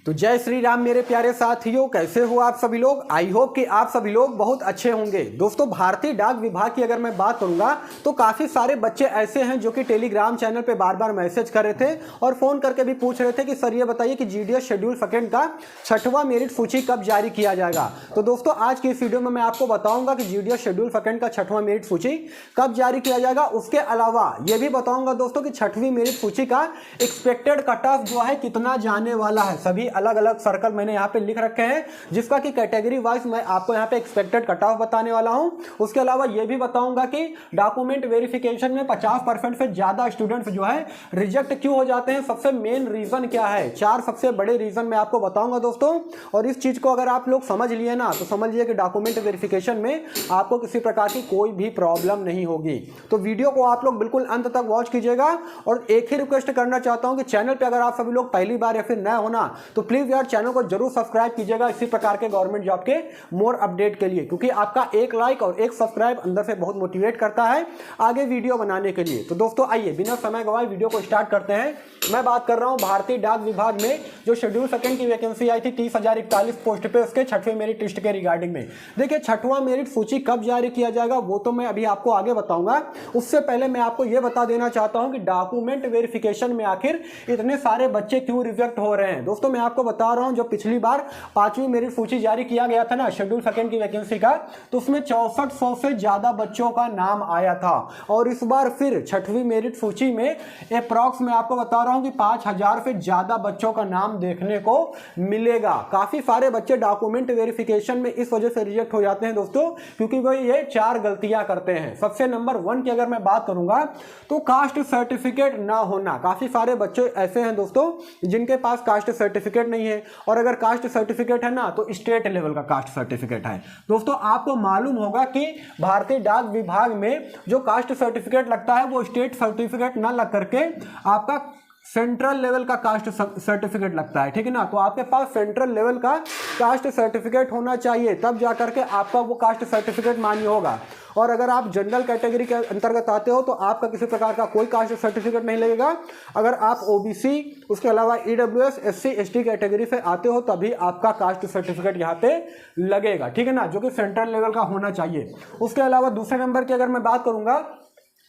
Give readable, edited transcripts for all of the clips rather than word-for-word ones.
तो जय श्री राम मेरे प्यारे साथियों, कैसे हो आप सभी लोग। आई होप कि आप सभी लोग बहुत अच्छे होंगे। दोस्तों, भारतीय डाक विभाग की अगर मैं बात करूंगा तो काफ़ी सारे बच्चे ऐसे हैं जो कि टेलीग्राम चैनल पे बार बार मैसेज कर रहे थे और फ़ोन करके भी पूछ रहे थे कि सर ये बताइए कि जीडीएस शेड्यूल सेकंड का 6वां मेरिट सूची कब जारी किया जाएगा। तो दोस्तों, आज की इस वीडियो में मैं आपको बताऊंगा कि जीडीएस शेड्यूल सेकंड का 6वां मेरिट सूची कब जारी किया जाएगा। उसके अलावा ये भी बताऊंगा दोस्तों कि 6वीं मेरिट सूची का एक्सपेक्टेड कट ऑफ जो है कितना जाने वाला है। सभी अलग अलग सर्कल मैंने यहाँ पे लिख रखे हैं जिसका कि कैटेगरी वाइज मैं आपको यहाँ पे एक्सपेक्टेड कट ऑफ बताने वाला हूँ। उसके अलावा ये भी बताऊंगा कि डॉक्यूमेंट वेरिफिकेशन में 50% से ज्यादा स्टूडेंट्स जो है रिजेक्ट क्यों हो जाते हैं, सबसे मेन रीजन क्या है। 4 सबसे बड़े रीजन मैं आपको बताऊंगा दोस्तों। और इस चीज को अगर आप लोग समझ लिए ना तो समझ लिए कि डॉक्यूमेंट वेरिफिकेशन में आपको किसी प्रकार की कोई भी प्रॉब्लम नहीं होगी। तो वीडियो को आप लोग बिल्कुल अंत तक वॉच कीजिएगा। और एक ही रिक्वेस्ट करना चाहता हूं कि चैनल पे अगर आप सभी लोग पहली बार या फिर नए होना तो प्लीज यार चैनल को जरूर सब्सक्राइब कीजिएगा इसी प्रकार के गवर्नमेंट जॉब के मोर अपडेट के लिए, क्योंकि आपका एक लाइक और एक सब्सक्राइब अंदर से बहुत मोटिवेट करता है आगे वीडियो बनाने के लिए। तो दोस्तों आइए बिना समय गवाए वीडियो को स्टार्ट करते हैं। मैं बात कर रहा हूं भारतीय डाक विभाग में जो शेड्यूल सेकंड की वैकेंसी आई थी 30,041 पोस्ट पे, उसके 6वें मेरिट लिस्ट के रिगार्डिंग में। देखिए 6वां मेरिट सूची कब जारी किया जाएगा वो तो मैं अभी आपको आगे बताऊंगा। उससे पहले मैं आपको यह बता देना चाहता हूं कि डॉक्यूमेंट वेरिफिकेशन में आखिर इतने सारे बच्चे क्यों रिजेक्ट हो रहे हैं। दोस्तों मैं आपको बता रहा हूं, जो पिछली बार 5वीं मेरिट सूची जारी किया गया था ना शेड्यूल सेकंड की वैकेंसी का, तो उसमें 6400 से ज्यादा बच्चों का नाम आया था। और इस बार फिर 6वीं मेरिट सूची में अप्रॉक्स मैं आपको बता रहा हूं कि 5000 से ज्यादा बच्चों का नाम देखने को मिलेगा। काफी सारे बच्चे डॉक्यूमेंट वेरिफिकेशन में इस वजह से रिजेक्ट हो जाते हैं दोस्तों, क्योंकि वो ये 4 गलतियां करते हैं। सबसे नंबर 1 की अगर मैं बात करूंगा तो कास्ट सर्टिफिकेट ना होना। काफी सारे बच्चे ऐसे हैं दोस्तों जिनके पास कास्ट सर्टिफिकेट नहीं है, और अगर कास्ट सर्टिफिकेट है ना तो स्टेट लेवल का कास्ट सर्टिफिकेट है। दोस्तों आपको मालूम होगा कि भारतीय डाक विभाग में जो कास्ट सर्टिफिकेट लगता है वो स्टेट सर्टिफिकेट ना लग करके आपका सेंट्रल लेवल का कास्ट सर्टिफिकेट लगता है, ठीक है ना। तो आपके पास सेंट्रल लेवल का कास्ट सर्टिफिकेट होना चाहिए, तब जाकर के आपका वो कास्ट सर्टिफिकेट मान्य होगा। और अगर आप जनरल कैटेगरी के अंतर्गत आते हो तो आपका किसी प्रकार का कोई कास्ट सर्टिफिकेट नहीं लगेगा। अगर आप ओबीसी, उसके अलावा ईडब्ल्यूएस, एससी, एसटी कैटेगरी से आते हो तभी आपका कास्ट सर्टिफिकेट यहाँ पे लगेगा, ठीक है ना, जो कि सेंट्रल लेवल का होना चाहिए। उसके अलावा दूसरे नंबर की अगर मैं बात करूंगा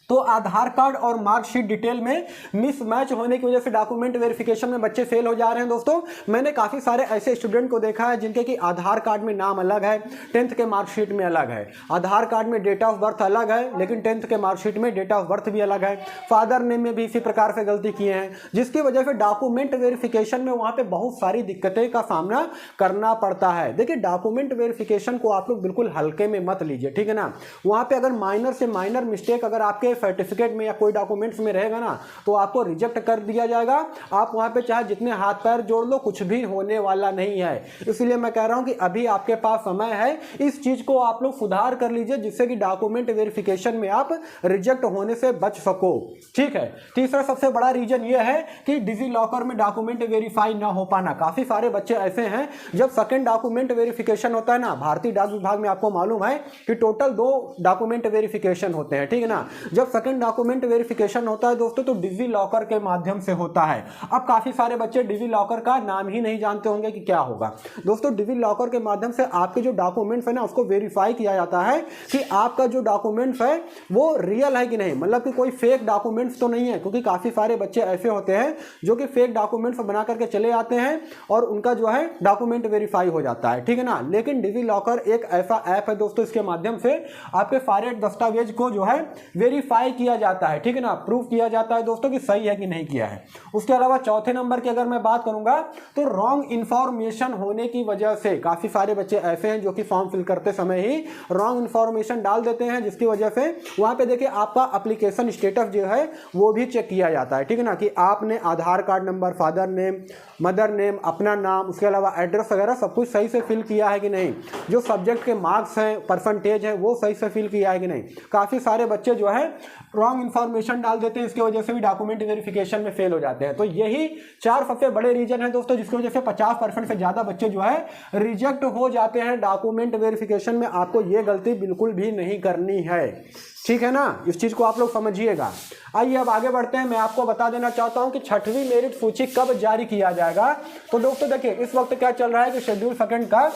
तो आधार कार्ड और मार्कशीट डिटेल में मिसमैच होने की वजह से डॉक्यूमेंट वेरिफिकेशन में बच्चे फेल हो जा रहे हैं। दोस्तों मैंने काफी सारे ऐसे स्टूडेंट को देखा है जिनके कि आधार कार्ड में नाम अलग है, 10th के मार्कशीट में अलग है। आधार कार्ड में डेट ऑफ बर्थ अलग है लेकिन 10th के मार्कशीट में डेट ऑफ बर्थ भी अलग है। फादर नेम में भी इसी प्रकार से गलती किए हैं, जिसकी वजह से डॉक्यूमेंट वेरिफिकेशन में वहां पे बहुत सारी दिक्कतें का सामना करना पड़ता है। देखिए डॉक्यूमेंट वेरिफिकेशन को आप लोग बिल्कुल हल्के में मत लीजिए, ठीक है ना। वहां पे अगर माइनर से माइनर मिस्टेक अगर आपके सर्टिफिकेट में या कोई डॉक्यूमेंट्स में रहेगा ना तो आपको रिजेक्ट कर दिया जाएगा। आप वहां पे चाहे जितने हाथ पैर जोड़ लो कुछ भी होने वाला नहीं है। इसलिए मैं कह रहा हूं कि अभी आपके पास समय है, इस चीज को आप लोग सुधार कर लीजिए जिससे कि डॉक्यूमेंट वेरिफिकेशन में आप रिजेक्ट होने से बच सको, ठीक है। तीसरा सबसे बड़ा रीजन यह है कि डिजी लॉकर में डॉक्यूमेंट वेरीफाई ना हो पाना। काफी सारे बच्चे ऐसे हैं, जब सेकंड डॉक्यूमेंट वेरिफिकेशन होता है ना भारतीय डाक विभाग में, आपको मालूम है कि टोटल 2 डॉक्यूमेंट वेरिफिकेशन होते हैं, ठीक है ना। जब सेकंड डॉक्यूमेंट वेरिफिकेशन होता है दोस्तों तो डिजी लॉकर के माध्यम से होता है। अब काफी सारे बच्चे डिजी लॉकर का नाम ही नहीं जानते होंगे कि क्या होगा। दोस्तों डिजी लॉकर के माध्यम से आपके जो डॉक्यूमेंट्स है ना उसको वेरीफाई किया जाता है कि आपका जो डॉक्यूमेंट्स है वो रियल है कि नहीं, मतलब कि कोई फेक डॉक्यूमेंट्स तो नहीं है। क्योंकि काफी सारे बच्चे ऐसे होते हैं जो कि फेक डॉक्यूमेंट्स बना करके चले आते हैं और उनका जो है डॉक्यूमेंट वेरीफाई हो जाता है, ठीक है ना। लेकिन डिजी लॉकर एक ऐसा ऐप है दोस्तों, इसके माध्यम से आपके सारे दस्तावेज को जो है वेरीफाई किया जाता है, ठीक है ना, प्रूव किया जाता है दोस्तों कि सही है कि नहीं किया है। उसके अलावा चौथे नंबर की अगर मैं बात करूंगा तो रॉन्ग इंफॉर्मेशन होने की वजह से काफी सारे बच्चे ऐसे हैं जो कि फॉर्म फिल करते समय ही रॉन्ग इंफॉर्मेशन डाल देते हैं, जिसकी वजह से वहां पे देखिए आपका एप्लीकेशन स्टेटस जो है वो भी चेक किया जाता है, ठीक है ना, कि आपने Aadhaar card number, father name, mother name, अपना नाम, उसके अलावा एड्रेस वगैरह सब कुछ सही से फिल किया है कि नहीं, जो सब्जेक्ट के मार्क्स हैं, परसेंटेज है वो सही से फिल किया है कि नहीं। काफी सारे बच्चे जो है रॉन्ग इन्फॉर्मेशन डाल देते हैं, इसकी वजह से भी डॉक्यूमेंट वेरिफिकेशन में फेल हो जाते हैं। तो यही 4 सबसे बड़े रीजन है दोस्तों, जिसकी वजह से 50% से ज़्यादा बच्चे जो है रिजेक्ट हो जाते हैं डॉक्यूमेंट वेरिफिकेशन में। आपको ये गलती बिल्कुल भी नहीं करनी है, ठीक है ना, इस चीज़ को आप लोग समझिएगा। आइए अब आगे बढ़ते हैं। मैं आपको बता देना चाहता हूं कि 6वीं मेरिट सूची कब जारी किया जाएगा। तो दोस्तों देखिए, इस वक्त क्या चल रहा है कि शेड्यूल सेकंड का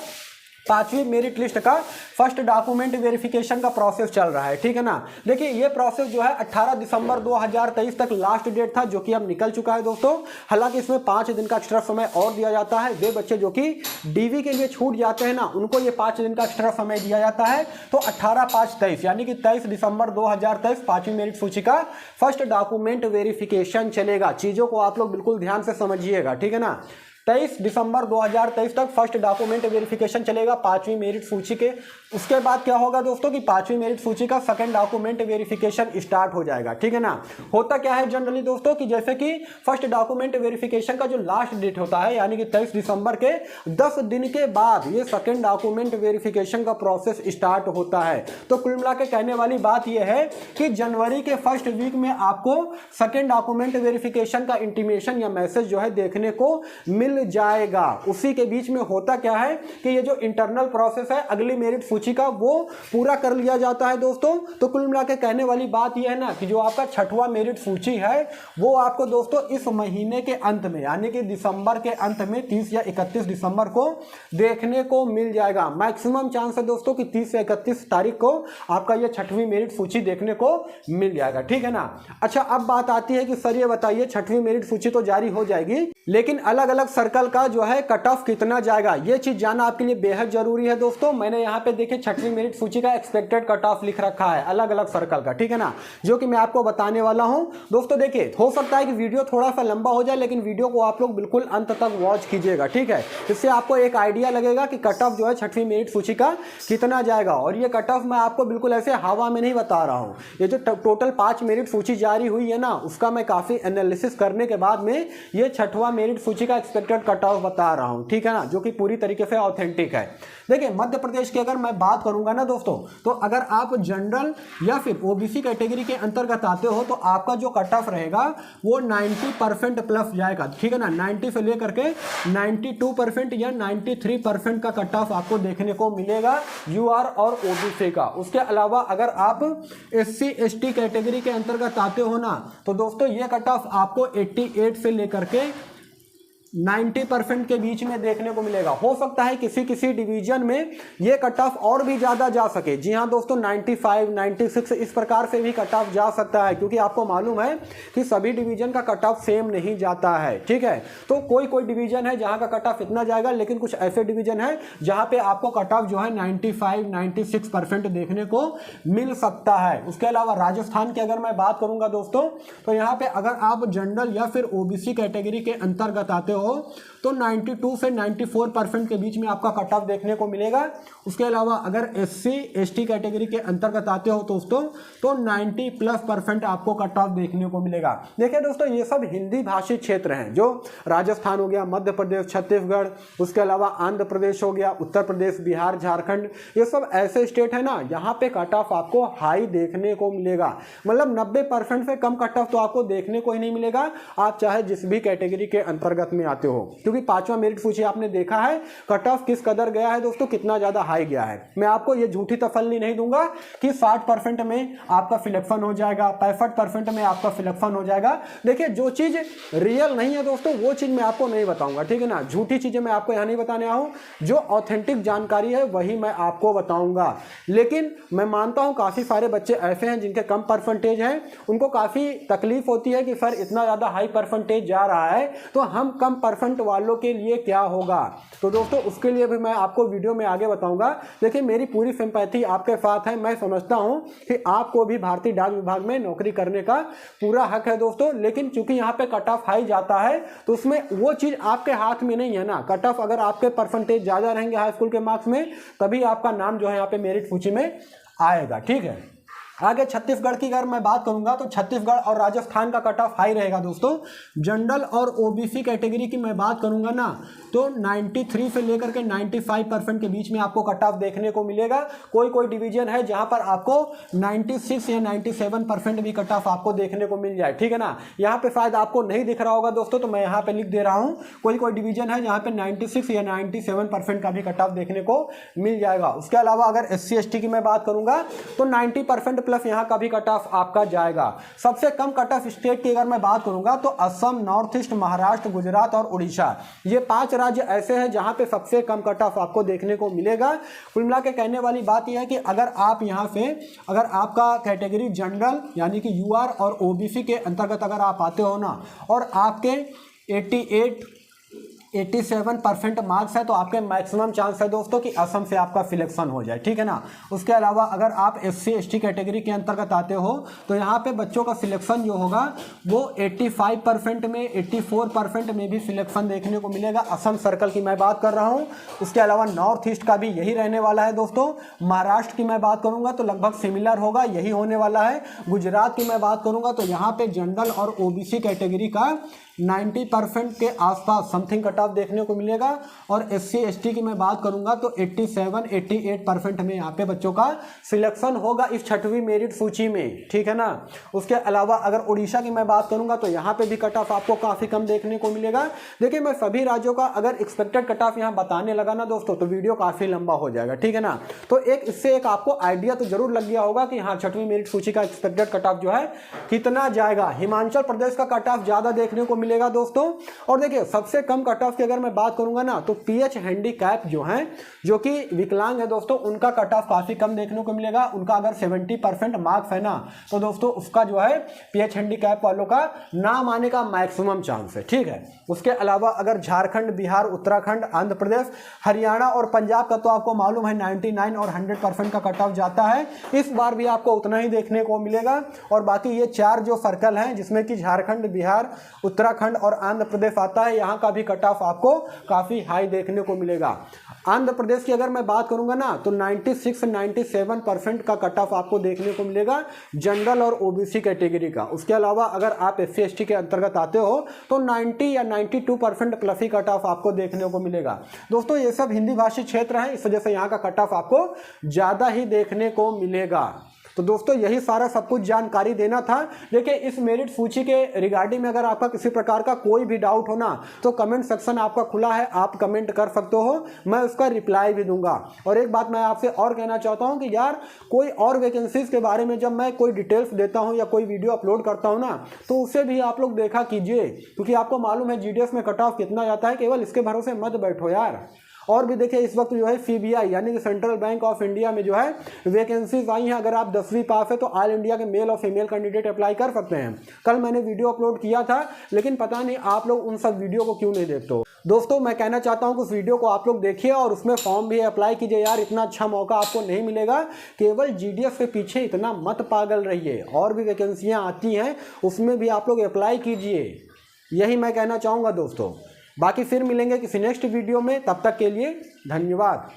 5वीं मेरिट लिस्ट का फर्स्ट डॉक्यूमेंट वेरिफिकेशन का प्रोसेस चल रहा है, ठीक है ना। देखिए ये प्रोसेस जो है 18 दिसंबर 2023 तक लास्ट डेट था, जो कि अब निकल चुका है दोस्तों। हालांकि इसमें 5 दिन का एक्स्ट्रा समय और दिया जाता है। वे बच्चे जो कि डीवी के लिए छूट जाते हैं ना, उनको ये 5 दिन का एक्स्ट्रा समय दिया जाता है। तो 18/5/23 यानी कि 23 दिसंबर 2023 5वीं मेरिट सूची का फर्स्ट डॉक्यूमेंट वेरिफिकेशन चलेगा। चीज़ों को आप लोग बिल्कुल ध्यान से समझिएगा, ठीक है ना। 23 दिसंबर 2023 तक फर्स्ट डॉक्यूमेंट वेरिफिकेशन चलेगा 5वीं मेरिट सूची के। उसके बाद क्या होगा दोस्तों कि 5वीं मेरिट सूची का सेकंड डॉक्यूमेंट वेरिफिकेशन स्टार्ट हो जाएगा, ठीक है ना। होता क्या है जनरली दोस्तों कि जैसे कि फर्स्ट डॉक्यूमेंट वेरिफिकेशन का जो लास्ट डेट होता है यानी कि 23 दिसंबर के 10 दिन के बाद ये सेकंड डॉक्यूमेंट वेरिफिकेशन का प्रोसेस स्टार्ट होता है। तो कुल मिला के कहने वाली बात यह है कि जनवरी के फर्स्ट वीक में आपको सेकंड डॉक्यूमेंट वेरिफिकेशन का इंटीमेशन या मैसेज जो है देखने को मिल जाएगा। उसी के बीच में होता क्या है कि ये जो इंटरनल प्रोसेस है अगली मेरिट सूची का वो पूरा कर लिया जाता है दोस्तों। तो कुल मिला के कहने वाली बात ये है ना कि जो आपका 6वां मेरिट सूची है वो आपको दोस्तों इस महीने के अंत में यानी कि दिसंबर के अंत में 30 या 31 दिसंबर को देखने को मिल जाएगा। मैक्सिमम चांस है दोस्तों कि 30 या 31 तारीख को आपका ये 6वीं मेरिट सूची देखने को मिल जाएगा, ठीक है ना। अच्छा, अब बात आती है कि सर ये बताइए 6वीं मेरिट सूची तो जारी हो जाएगी, लेकिन अलग अलग सर्कल का जो है कट ऑफ कितना जाएगा, ये चीज जानना आपके लिए बेहद जरूरी है दोस्तों। मैंने यहाँ पे देखिए 6वीं मेरिट सूची का एक्सपेक्टेड कट ऑफ लिख रखा है अलग अलग सर्कल का, ठीक है ना, जो कि मैं आपको बताने वाला हूं दोस्तों। देखिए हो सकता है कि वीडियो थोड़ा सा लंबा हो जाए, लेकिन वीडियो को आप लोग बिल्कुल अंत तक वॉच कीजिएगा, ठीक है। इससे आपको एक आइडिया लगेगा कि कट ऑफ जो है 6वीं मेरिट सूची का कितना जाएगा। और ये कट ऑफ मैं आपको बिल्कुल ऐसे हवा में नहीं बता रहा हूँ। ये जो टोटल 5 मेरिट सूची जारी हुई है ना, उसका मैं काफी एनालिसिस करने के बाद में ये 6वां मेरिट सूची का एक्सपेक्टेड कट ऑफ बता रहा हूं, ठीक है ना, जो कि पूरी तरीके से ऑथेंटिक है। देखिए मध्य प्रदेश की अगर मैं बात करूंगा ना दोस्तों, तो अगर आप जनरल या फिर ओबीसी कैटेगरी के अंतर्गत आते हो तो आपका जो कट ऑफ रहेगा वो 90% प्लस जाएगा, ठीक है ना। 90 से लेकर के 92% या 93% का कट ऑफ आपको देखने को मिलेगा यूआर और ओबीसी का। उसके अलावा अगर आप SC ST कैटेगरी के अंतर्गत आते हो ना, तो दोस्तों ये कट ऑफ आपको 88 से लेकर के 90% के बीच में देखने को मिलेगा। हो सकता है किसी किसी डिवीजन में ये कट ऑफ और भी ज्यादा जा सके। जी हाँ दोस्तों, 95, 96 इस प्रकार से भी कट ऑफ जा सकता है, क्योंकि आपको मालूम है कि सभी डिवीजन का कट ऑफ सेम नहीं जाता है, ठीक है। तो कोई कोई डिवीजन है जहां का कट ऑफ इतना जाएगा, लेकिन कुछ ऐसे डिवीजन है जहां पे आपको कट ऑफ जो है 95, 96% देखने को मिल सकता है। उसके अलावा राजस्थान की अगर मैं बात करूंगा दोस्तों, तो यहाँ पे अगर आप जनरल या फिर ओबीसी कैटेगरी के अंतर्गत आते हो तो 92 से 94% के बीच में आपका कट ऑफ देखने को मिलेगा। उसके अलावा अगर SC ST कैटेगरी के अंतर्गत आते हो दोस्तों तो 90+% आपको कट ऑफ देखने को मिलेगा। देखिए दोस्तों, ये सब हिंदी भाषी क्षेत्र हैं, जो राजस्थान हो गया, मध्य प्रदेश, छत्तीसगढ़, उसके अलावा आंध्र प्रदेश हो गया, उत्तर प्रदेश, बिहार, झारखंड, ये सब ऐसे स्टेट है ना यहाँ पे कट ऑफ आपको हाई देखने को मिलेगा। मतलब 90% से कम कट ऑफ तो आपको देखने को ही नहीं मिलेगा, आप चाहे जिस भी कैटेगरी के अंतर्गत में आते हो, क्योंकि 5वां मेरिट सूची आपने देखा है कट ऑफ किस कदर गया है दोस्तों, कितना ज्यादा हाई गया है। मैं आपको ये झूठी तसल्ली नहीं दूंगा कि 60% में आपका सिलेक्शन हो जाएगा, 65% में आपका सिलेक्शन हो जाएगा। देखिए जो चीज रियल नहीं है दोस्तों वो चीज मैं आपको नहीं बताऊंगा, ठीक है ना। झूठी चीजें मैं आपको यहां नहीं बताने आया हूं, जो ऑथेंटिक जानकारी है वही मैं आपको बताऊंगा। लेकिन मैं मानता हूं काफी सारे बच्चे ऐसे हैं जिनके कम परसेंटेज है, उनको काफी तकलीफ होती है कि सर इतना ज्यादा हाई परसेंटेज जा रहा है तो हम कम परसेंट वालों के लिए क्या होगा। तो दोस्तों उसके लिए भी मैं आपको वीडियो में आगे बताऊंगा। देखिए मेरी पूरी सिंपैथी आपके साथ है, मैं समझता हूं कि आपको भी भारतीय डाक विभाग में नौकरी करने का पूरा हक है दोस्तों, लेकिन चूंकि यहाँ पे कट ऑफ हाई जाता है तो उसमें वो चीज आपके हाथ में नहीं है ना। कट ऑफ अगर आपके परसेंटेज ज्यादा रहेंगे हाई स्कूल के मार्क्स में, तभी आपका नाम जो है यहाँ पे मेरिट सूची में आएगा, ठीक है। आगे छत्तीसगढ़ की अगर मैं बात करूंगा तो छत्तीसगढ़ और राजस्थान का कट ऑफ हाई रहेगा दोस्तों। जनरल और ओबीसी कैटेगरी की मैं बात करूंगा ना तो 93 से लेकर के 95% के बीच में आपको कट ऑफ देखने को मिलेगा। कोई डिवीजन है जहां पर आपको 96 या 97% भी कट ऑफ आपको देखने को मिल जाए, ठीक है ना। यहाँ पे शायद आपको नहीं दिख रहा होगा दोस्तों, तो मैं यहाँ पे लिख दे रहा हूँ, कोई डिवीजन है जहाँ पे 96 या 97% का भी कट ऑफ देखने को मिल जाएगा। उसके अलावा अगर SC ST की मैं बात करूंगा तो 90% प्लस यहाँ का भी कट ऑफ आपका जाएगा। सबसे कम कट ऑफ स्टेट की अगर मैं बात करूंगा तो असम, नॉर्थ ईस्ट, महाराष्ट्र, गुजरात और उड़ीसा, ये 5 राज्य ऐसे हैं जहां पे सबसे कम कट ऑफ आपको देखने को मिलेगा। कुल मिला के कहने वाली बात यह है कि अगर आप यहां से, अगर आपका कैटेगरी जनरल यानी कि UR और OBC के अंतर्गत अगर आप आते हो ना, और आपके 87% मार्क्स है, तो आपके मैक्सिमम चांस है दोस्तों कि असम से आपका सिलेक्शन हो जाए, ठीक है ना। उसके अलावा अगर आप SC ST कैटेगरी के अंतर्गत आते हो तो यहाँ पे बच्चों का सिलेक्शन जो होगा वो 85% में, 84% में भी सिलेक्शन देखने को मिलेगा। असम सर्कल की मैं बात कर रहा हूँ। उसके अलावा नॉर्थ ईस्ट का भी यही रहने वाला है दोस्तों। महाराष्ट्र की मैं बात करूँगा तो लगभग सिमिलर होगा, यही होने वाला है। गुजरात की मैं बात करूँगा तो यहाँ पे जनरल और OBC कैटेगरी का 90% के आसपास समथिंग कट ऑफ देखने को मिलेगा। और SC ST की मैं बात करूंगा तो 87-88% में यहाँ पे बच्चों का सिलेक्शन होगा इस 6वीं मेरिट सूची में, ठीक है ना। उसके अलावा अगर उड़ीसा की मैं बात करूंगा तो यहाँ पे भी कट ऑफ आपको काफ़ी कम देखने को मिलेगा। देखिए, मैं सभी राज्यों का अगर एक्सपेक्टेड कट ऑफ यहाँ बताने लगा ना दोस्तों तो वीडियो काफ़ी लंबा हो जाएगा, ठीक है ना। तो इससे एक आपको आइडिया तो जरूर लग गया होगा कि हाँ 6वीं मेरिट सूची का एक्सपेक्टेड कट ऑफ जो है कितना जाएगा। हिमाचल प्रदेश का कट ऑफ ज़्यादा देखने को मिलेगा दोस्तों। और देखिए, सबसे कम कट ऑफ की अगर मैं बात करूंगा ना तो PH हैंडीकैप जो हैं, जो कि विकलांग है दोस्तों, उनका कट ऑफ काफी कम देखने को मिलेगा। उनका अगर 70% मार्क्स है ना तो दोस्तों उसका जो है PH हैंडीकैप वालों का नाम आने का मैक्सिमम चांस है, ठीक है। उसके अलावा अगर झारखंड, बिहार, उत्तराखंड, आंध्र प्रदेश, हरियाणा और पंजाब का तो आपको मालूम है 99 और 100% का कट ऑफ जाता है। इस बार भी आपको उतना ही देखने को मिलेगा। और बाकी ये 4 जो सर्कल हैं जिसमें कि झारखंड, बिहार, उत्तराखंड और आंध्र प्रदेश आता है, यहाँ का भी कट ऑफ आपको काफी हाई देखने को मिलेगा। आंध्र प्रदेश की अगर मैं बात करूंगा ना तो 96-97% का कट ऑफ आपको देखने को मिलेगा जनरल और OBC कैटेगरी का। उसके अलावा अगर आप SC ST के अंतर्गत आते हो तो 90 या 92% प्लस ही कट ऑफ आपको देखने को मिलेगा। दोस्तों, ये सब हिंदी भाषी क्षेत्र है, इस वजह से यहाँ का कट ऑफ आपको ज्यादा ही देखने को मिलेगा। तो दोस्तों, यही सारा सब कुछ जानकारी देना था। देखिए, इस मेरिट सूची के रिगार्डिंग में अगर आपका किसी प्रकार का कोई भी डाउट हो ना तो कमेंट सेक्शन आपका खुला है, आप कमेंट कर सकते हो, मैं उसका रिप्लाई भी दूंगा। और एक बात मैं आपसे और कहना चाहता हूं कि यार कोई और वैकेंसीज के बारे में जब मैं कोई डिटेल्स देता हूं या कोई वीडियो अपलोड करता हूं ना तो उसे भी आप लोग देखा कीजिए, क्योंकि आपको मालूम है GDS में कट ऑफ कितना जाता है। केवल इसके भरोसे मत बैठो यार। और भी देखिए, इस वक्त जो है CBI यानी कि सेंट्रल बैंक ऑफ इंडिया में जो है वैकेंसीज आई हैं। अगर आप 10वीं पास है तो ऑल इंडिया के मेल और फीमेल कैंडिडेट अप्लाई कर सकते हैं। कल मैंने वीडियो अपलोड किया था, लेकिन पता नहीं आप लोग उन सब वीडियो को क्यों नहीं देखते हो। दोस्तों, मैं कहना चाहता हूं कि उस वीडियो को आप लोग देखिए और उसमें फॉर्म भी अप्लाई कीजिए यार। इतना अच्छा मौका आपको नहीं मिलेगा। केवल GDS के पीछे इतना मत पागल रहिए, और भी वैकेंसियाँ आती हैं उसमें भी आप लोग अप्लाई कीजिए, यही मैं कहना चाहूँगा दोस्तों। बाकी फिर मिलेंगे किसी नेक्स्ट वीडियो में, तब तक के लिए धन्यवाद।